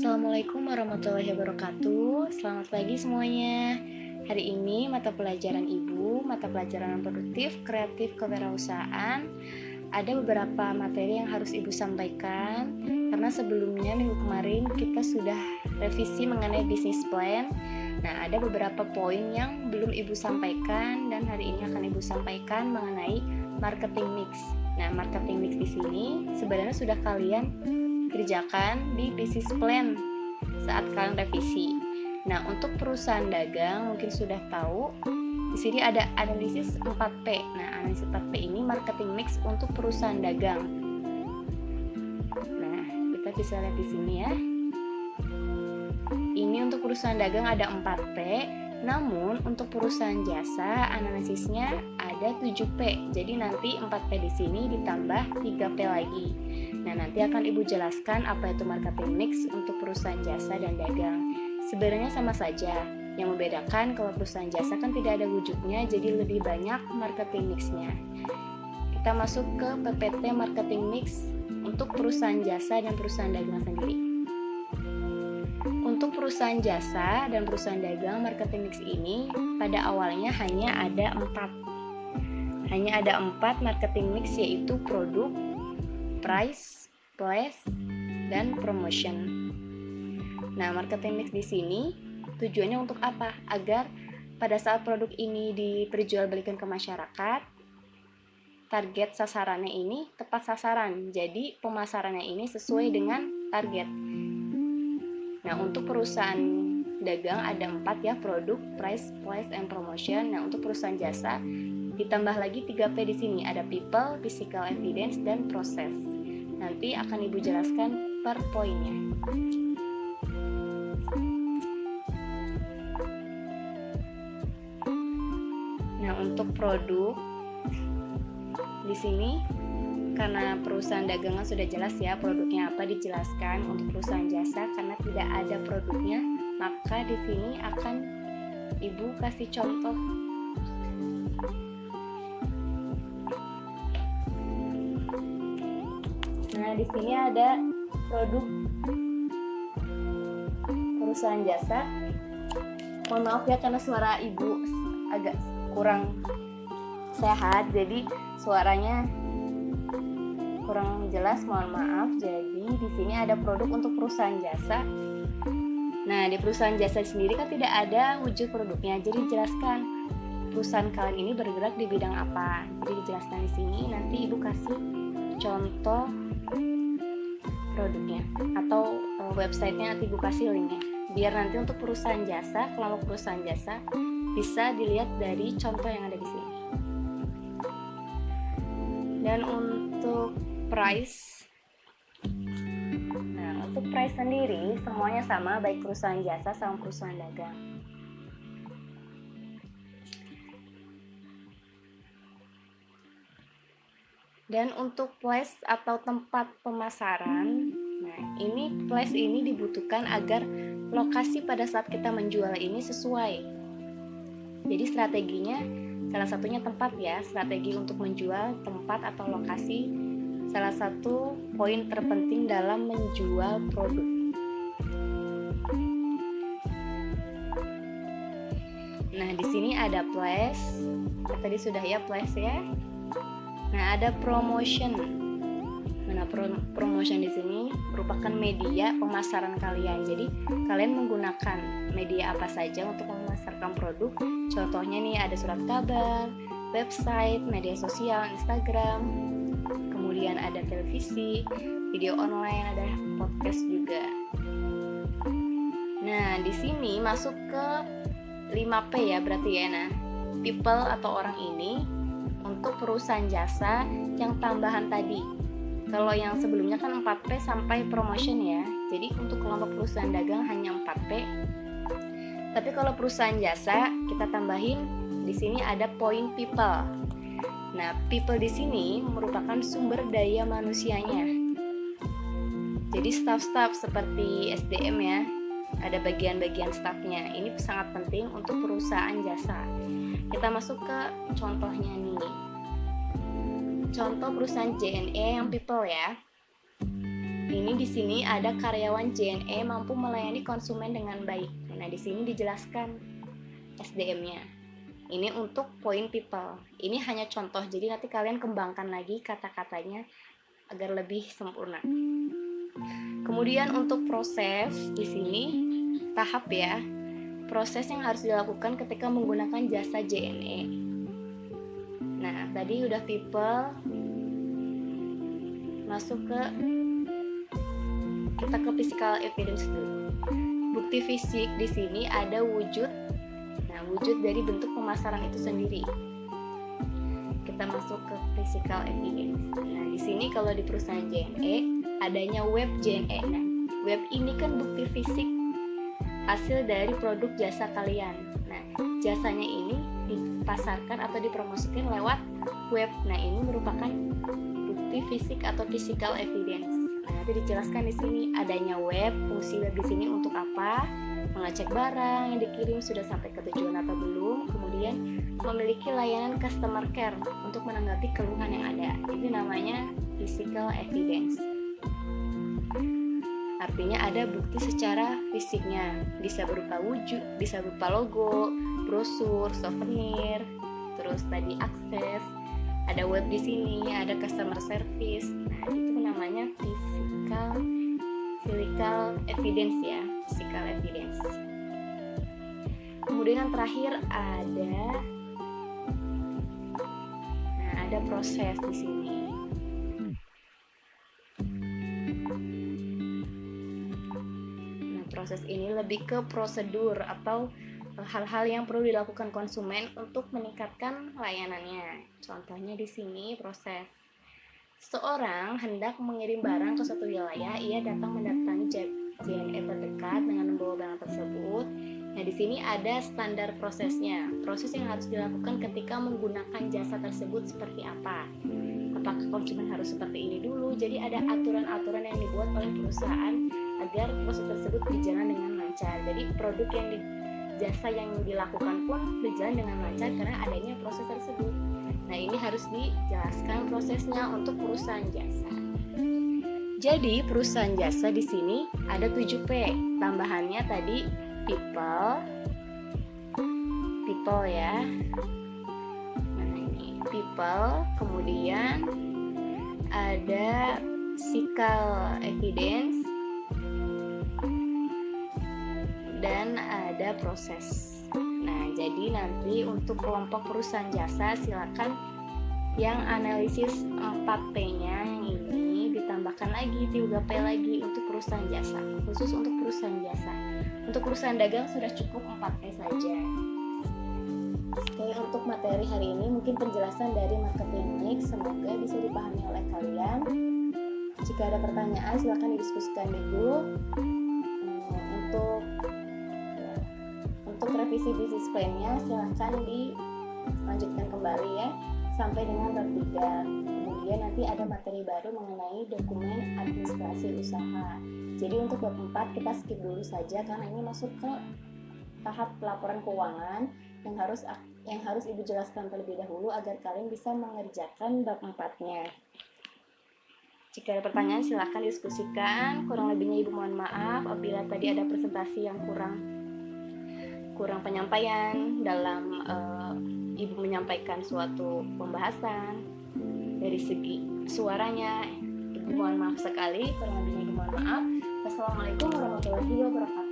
Assalamualaikum warahmatullahi wabarakatuh. Selamat pagi semuanya. Hari ini mata pelajaran Ibu, mata pelajaran produktif, kreatif, kewirausahaan, ada beberapa materi yang harus Ibu sampaikan. Karena sebelumnya minggu kemarin kita sudah revisi mengenai bisnis plan. Nah, ada beberapa poin yang belum Ibu sampaikan dan hari ini akan Ibu sampaikan mengenai marketing mix. Nah, marketing mix di sini sebenarnya sudah kalian kerjakan di bisnis plan saat kalian revisi. Nah, untuk perusahaan dagang mungkin sudah tahu di sini ada analisis 4P. Nah, analisis 4P ini marketing mix untuk perusahaan dagang. Nah, kita bisa lihat di sini ya. Ini untuk perusahaan dagang ada 4P, namun untuk perusahaan jasa analisisnya ada 7P. Jadi nanti 4P di sini ditambah 3P lagi. Nah, nanti akan Ibu jelaskan apa itu marketing mix untuk perusahaan jasa dan dagang. Sebenarnya sama saja. Yang membedakan kalau perusahaan jasa kan tidak ada wujudnya, jadi lebih banyak marketing mix-nya. Kita masuk ke PPT marketing mix untuk perusahaan jasa dan perusahaan dagang sendiri. Untuk perusahaan jasa dan perusahaan dagang, marketing mix ini pada awalnya hanya ada 4. Hanya ada 4 marketing mix, yaitu produk, price, place, dan promotion. Nah, marketing mix di sini tujuannya untuk apa? Agar pada saat produk ini diperjualbelikan ke masyarakat, target sasarannya ini tepat sasaran. Jadi pemasarannya ini sesuai dengan target. Nah, untuk perusahaan dagang ada 4 ya, produk, price, place, and promotion. Nah, untuk perusahaan jasa ditambah lagi 3P di sini, ada people, physical evidence, dan proses. Nanti akan Ibu jelaskan per poinnya. Nah, untuk produk di sini karena perusahaan dagangan sudah jelas ya produknya apa dijelaskan. Untuk perusahaan jasa karena tidak ada produknya, maka di sini akan Ibu kasih contoh. Nah, di sini ada produk perusahaan jasa. Mohon maaf ya karena suara Ibu agak kurang sehat, jadi suaranya kurang jelas, mohon maaf. Jadi di sini ada produk untuk perusahaan jasa. Nah, di perusahaan jasa sendiri kan tidak ada wujud produknya. Jadi jelaskan perusahaan kalian ini bergerak di bidang apa. Jadi dijelaskan di sini, nanti Ibu kasih contoh produknya atau websitenya, nanti Ibu kasih linknya. Biar nanti untuk perusahaan jasa, kelompok perusahaan jasa bisa dilihat dari contoh yang ada di sini. Dan untuk price, nah untuk price sendiri semuanya sama, baik perusahaan jasa sama perusahaan dagang. Dan untuk place atau tempat pemasaran, nah ini place ini dibutuhkan agar lokasi pada saat kita menjual ini sesuai. Jadi strateginya salah satunya tempat ya, strategi untuk menjual tempat atau lokasi salah satu poin terpenting dalam menjual produk. Nah, di sini ada place. Tadi sudah ya place ya. Nah, ada promotion. Nah, promotion di sini merupakan media pemasaran kalian. Jadi, kalian menggunakan media apa saja untuk memasarkan produk. Contohnya nih ada surat kabar, website, media sosial, Instagram, kemudian ada televisi, video online, ada podcast juga. Nah, di sini masuk ke 5P ya berarti ya. Nah, people atau orang ini untuk perusahaan jasa yang tambahan tadi. Kalau yang sebelumnya kan 4P sampai promotion ya. Jadi untuk kelompok perusahaan dagang hanya 4P. Tapi kalau perusahaan jasa kita tambahin di sini ada poin people. Nah, people di sini merupakan sumber daya manusianya. Jadi staff-staff seperti SDM ya. Ada bagian-bagian staffnya. Ini sangat penting untuk perusahaan jasa. Kita masuk ke contohnya nih. Contoh perusahaan JNE yang people ya. Ini di sini ada karyawan JNE mampu melayani konsumen dengan baik. Nah, di sini dijelaskan SDM-nya. Ini untuk point people. Ini hanya contoh, jadi nanti kalian kembangkan lagi kata-katanya agar lebih sempurna. Kemudian untuk proses di sini tahap ya. Proses yang harus dilakukan ketika menggunakan jasa JNE. Nah, tadi udah people, masuk ke kita ke physical evidence dulu. Bukti fisik di sini ada wujud. Nah, wujud dari bentuk pemasaran itu sendiri. Kita masuk ke physical evidence. Nah, di sini kalau di perusahaan JNE adanya web JNE. Nah, web ini kan bukti fisik hasil dari produk jasa kalian. Nah, jasanya ini dipasarkan atau dipromosikan lewat web. Nah, ini merupakan bukti fisik atau physical evidence. Nah, nanti dijelaskan di sini adanya web, fungsi web di sini untuk apa? Mengecek barang yang dikirim sudah sampai ke tujuan atau belum, kemudian memiliki layanan customer care untuk menanggapi keluhan yang ada. Ini namanya physical evidence. Artinya ada bukti secara fisiknya, bisa berupa wujud, bisa berupa logo, brosur, souvenir, terus tadi akses, ada web di sini, ada customer service. Nah, itu namanya physical evidence ya, physical evidence. Kemudian yang terakhir ada proses di sini. Nah, proses ini lebih ke prosedur atau hal-hal yang perlu dilakukan konsumen untuk meningkatkan layanannya. Contohnya di sini proses. Seseorang hendak mengirim barang ke suatu wilayah, ia datang mendatangi JNE terdekat dengan membawa barang tersebut. Nah, di sini ada standar prosesnya. Proses yang harus dilakukan ketika menggunakan jasa tersebut seperti apa? Apakah konsumen harus seperti ini dulu? Jadi ada aturan-aturan yang dibuat oleh perusahaan agar proses tersebut berjalan dengan lancar. Jadi produk jasa yang dilakukan pun berjalan dengan lancar karena adanya proses tersebut. Nah, ini harus dijelaskan prosesnya untuk perusahaan jasa. Jadi, perusahaan jasa di sini ada 7P. Tambahannya tadi people ya. Nah, ini people, kemudian ada physical evidence dan ada proses. Nah, jadi nanti untuk kelompok perusahaan jasa silakan yang analisis 4P-nya yang ini ditambahkan lagi 3P lagi untuk perusahaan jasa, khusus untuk perusahaan jasa. Untuk perusahaan dagang sudah cukup 4P saja. Oke, untuk materi hari ini mungkin penjelasan dari marketing mix, semoga bisa dipahami oleh kalian. Jika ada pertanyaan silakan didiskusikan di grup. Untuk revisi bisnis plan-nya silahkan dilanjutkan kembali ya sampai dengan bab 3. Kemudian nanti ada materi baru mengenai dokumen administrasi usaha. Jadi untuk bab 4 kita skip dulu saja karena ini masuk ke tahap laporan keuangan yang harus Ibu jelaskan terlebih dahulu agar kalian bisa mengerjakan bab 4-nya. Jika ada pertanyaan silahkan diskusikan. Kurang lebihnya Ibu mohon maaf apabila tadi ada presentasi yang kurang penyampaian dalam Ibu menyampaikan suatu pembahasan dari segi suaranya. Ibu mohon maaf sekali, kurang lebihnya Ibu mohon maaf. Wassalamualaikum warahmatullahi wabarakatuh.